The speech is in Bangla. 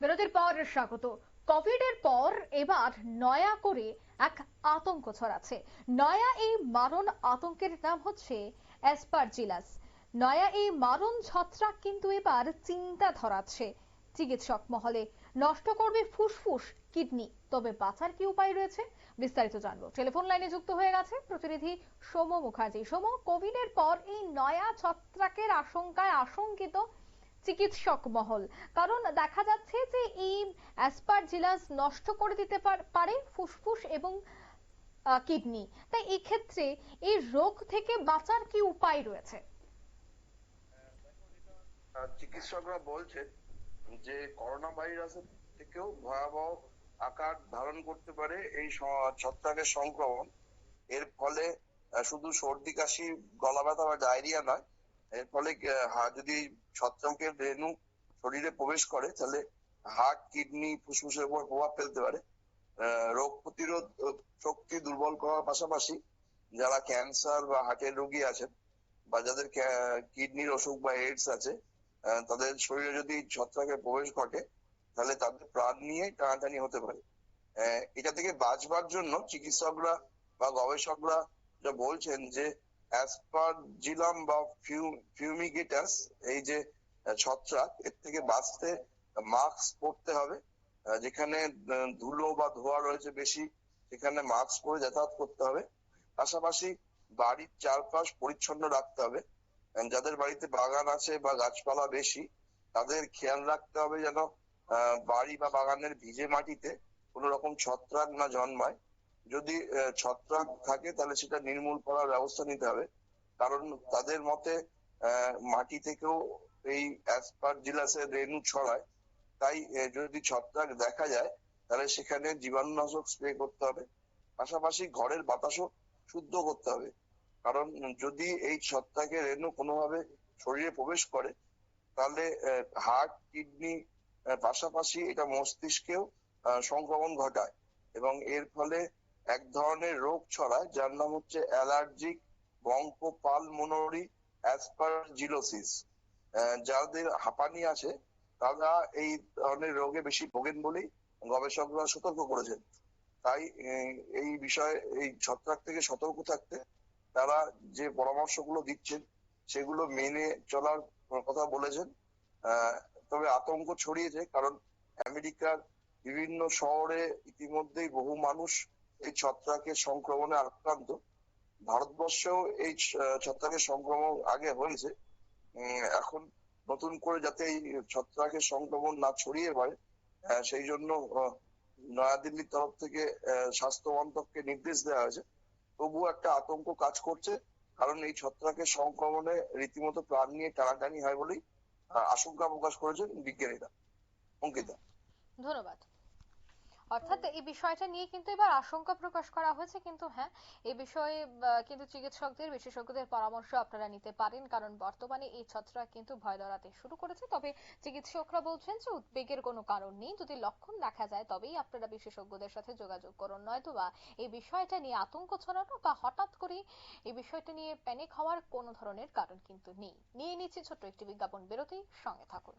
বিরতির পর স্বাগত। কোভিড এর পর এবার নয়া করে এক আতঙ্ক ছড়াচ্ছে। নয়া এই মারণ আতঙ্কের নাম হচ্ছে অ্যাসপারজিলাস। নয়া এই মারণ ছত্রাক কিন্তু এবার চিন্তা ধরাচ্ছে চিকিৎসক মহলে। নষ্ট করবে ফুসফুস, কিডনি, তবে বাঁচার কি উপায় রয়েছে? বিস্তারিত জানবো। টেলিফোন লাইনে যুক্ত হয়ে গেছে প্রতিনিধি সৌম মুখার্জি। সৌম, কোভিড এর পর এই নয়া ছত্রাকের আশঙ্কায় আশঙ্কিত চিকিৎসক মহল, কারণ দেখা যাচ্ছে যে এই অ্যাসপারজিলাস নষ্ট করে দিতে পারে ফুসফুস এবং কিডনি। তাই এই ক্ষেত্রে এই রোগ থেকে বাঁচার কি উপায় রয়েছে? চিকিৎসকরা বলছেন যে করোনা ভাইরাসের থেকেও ভয়াবহ আকার ধারণ করতে পারে এই ছত্রাকের সংক্রমণ। এর ফলে শুধু সর্দি কাশি, গলা ব্যথা বা ডায়রিয়া নয়, এর ফলে যদি ছত্রাকের রেণু শরীরে প্রবেশ করে তাহলে হার্ট, কিডনি, ফুসফুসের উপর প্রভাব ফেলতে পারে। রোগ প্রতিরোধ শক্তি দুর্বল করার পাশাপাশি যারা ক্যান্সার বা হার্টের রোগী আছেন বা যাদের কিডনির অসুখ বা এইডস আছে, তাদের শরীরে যদি ছত্রাকের প্রবেশ ঘটে তাহলে তাদের প্রাণ নিয়ে টানাটানি হতে পারে। এটা থেকে বাঁচবার জন্য চিকিৎসকরা বা গবেষকরা যা বলছেন যে অ্যাসপারজিলাম বা ফিউমিগেটাস, এই যে ছত্রাক, এর থেকে বাঁচতে মাস্ক পরতে হবে। যেখানে ধুলো বা ধোঁয়া রয়েছে বেশি, সেখানে মাস্ক পরে যাতায়াত করতে হবে। পাশাপাশি বাড়ির চারপাশ পরিচ্ছন্ন রাখতে হবে। যাদের বাড়িতে বাগান আছে বা গাছপালা বেশি, তাদের খেয়াল রাখতে হবে যেন বাড়ি বা বাগানের ভিজে মাটিতে কোনো রকম ছত্রাক না জন্মায়। যদি ছত্রাক থাকে তাহলে সেটা নির্মূল করার ব্যবস্থা নিতে হবে, কারণ তাদের মতে মাটি থেকেও এই অ্যাসপারজিলাসের রেণু ছড়ায়। তাই যদি ছত্রাক দেখা যায় তাহলে সেখানে জীবাণুনাশক স্প্রে করতে হবে। পাশাপাশি ঘরের বাতাসও শুদ্ধ করতে হবে, কারণ যদি এই ছত্রাকের রেণু কোনোভাবে শরীরে প্রবেশ করে তাহলে হার্ট, কিডনি, পাশাপাশি এটা মস্তিষ্কেও সংক্রমণ ঘটায় এবং এর ফলে এক ধরনের রোগ ছড়ায় যার নাম হচ্ছে অ্যালার্জিক ব্রঙ্কোপালমোনারি অ্যাসপারজিলোসিস। যাদের হাঁপানি আছে তারা এই ধরনের রোগে বেশি ভোগেন বলেই গবেষকরা সতর্ক করেছেন। তাই এই বিষয়ে এই ছত্রাক থেকে সতর্ক থাকতে তারা যে পরামর্শগুলো দিচ্ছেন সেগুলো মেনে চলার কথা বলেছেন। তবে আতঙ্ক ছড়িয়েছে, কারণ আমেরিকার বিভিন্ন শহরে ইতিমধ্যেই বহু মানুষ এই ছত্রাকের সংক্রমণে আক্রান্ত। ভারতবর্ষেও এই ছত্রাকের সংক্রমণ আগে হয়েছে। এখন নতুন করে যাতে এই ছত্রাকের সংক্রমণ না ছড়িয়ে পড়ে, সেই জন্য নয়াদিল্লির তরফ থেকে স্বাস্থ্য মন্ত্রককে নির্দেশ দেওয়া হয়েছে। তবুও একটা আতঙ্ক কাজ করছে, কারণ এই ছত্রাকের সংক্রমণে রীতিমতো প্রাণ নিয়ে টানাটানি হয় বলেই আশঙ্কা প্রকাশ করেছেন বিজ্ঞানীরা। অঙ্কিতা। ধন্যবাদ। অর্থাৎ এই বিষয়টা নিয়ে কিন্তু এবার আশঙ্কা প্রকাশ করা হয়েছে, কিন্তু হ্যাঁ, এই বিষয়ে কিন্তু চিকিৎসকদের, বিশেষজ্ঞদের পরামর্শ আপনারা নিতে পারেন, কারণ বর্তমানে এই ছত্রাক কিন্তু ভয় ধরাতে শুরু করেছে। তবে চিকিৎসকরা বলছেন যে উদ্বেগের কোনো কারণ নেই, যদি লক্ষণ দেখা যায় তবেই আপনারা বিশেষজ্ঞদের সাথে যোগাযোগ করুন, নয়তোবা এই বিষয়টা নিয়ে আতঙ্ক ছড়ানো বা হঠাৎ করে এই বিষয়টা নিয়ে প্যানিক হওয়ার কোনো ধরনের কারণ কিন্তু নেই। নিয়ে নিচ্ছি ছোট্ট একটি বিজ্ঞাপন বিরতি, সঙ্গে থাকুন।